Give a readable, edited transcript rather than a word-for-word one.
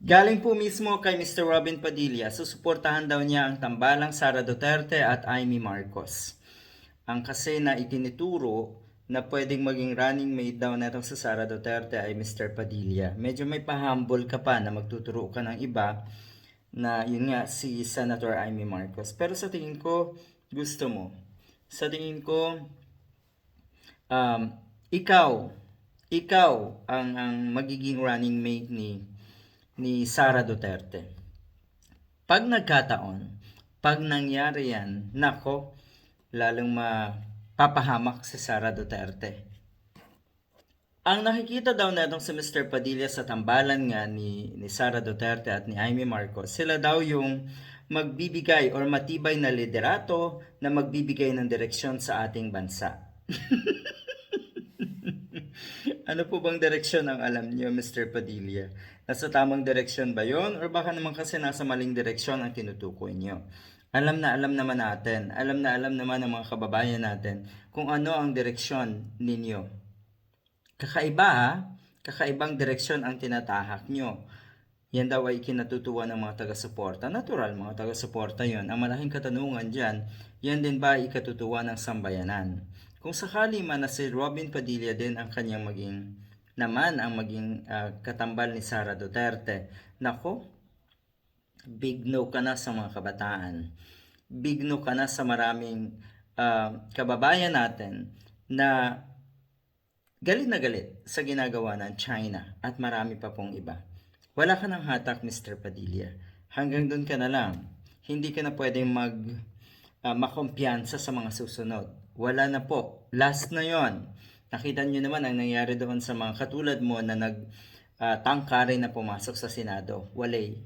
Galing po mismo kay Mr. Robin Padilla, susuportahan daw niya ang tambalang Sara Duterte at Amy Marcos. Ang kasi na itinuturo na pwedeng maging running mate daw na sa Sara Duterte ay Mr. Padilla. Medyo may pahambol ka pa na magtuturo ka ng iba na yun nga si Senator Amy Marcos. Pero sa tingin ko, gusto mo. Sa tingin ko, um, ikaw ang magiging running mate ni Sara Duterte. Pag nagkataon, pag nangyari yan, nako, lalong mapapahamak si Sara Duterte. Ang nakikita daw natong si Mr. Padilla sa tambalan nga ni Sara Duterte at ni Amy Marcos, sila daw yung magbibigay or matibay na liderato na magbibigay ng direksyon sa ating bansa. Ano po bang direksyon ang alam niyo, Mr. Padilla? Nasa tamang direksyon ba yon? Or baka naman kasi nasa maling direksyon ang tinutukoy niyo? Alam na alam naman natin, alam na alam naman ng mga kababayan natin kung ano ang direksyon ninyo. Kakaiba ha? Kakaibang direksyon ang tinatahak nyo. Yan daw ay kinatutuwa ng mga taga-suporta. Natural, mga taga-suporta yon. Ang malaking katanungan dyan, yan din ba ay ikatutuwa ng sambayanan? Kung sakali man na si Robin Padilla din ang kanyang maging katambal ni Sara Duterte, nako, big no ka na sa mga kabataan. Big no ka na sa maraming kababayan natin na galit sa ginagawa ng China at marami pa pong iba. Wala ka ng hatak, Mr. Padilla. Hanggang doon ka na lang. Hindi ka na pwedeng makumpiyansa sa mga susunod. Wala na po. Last na yon. Nakita nyo naman ang nangyari doon sa mga katulad mo na tangka rin na pumasok sa Senado. Walay.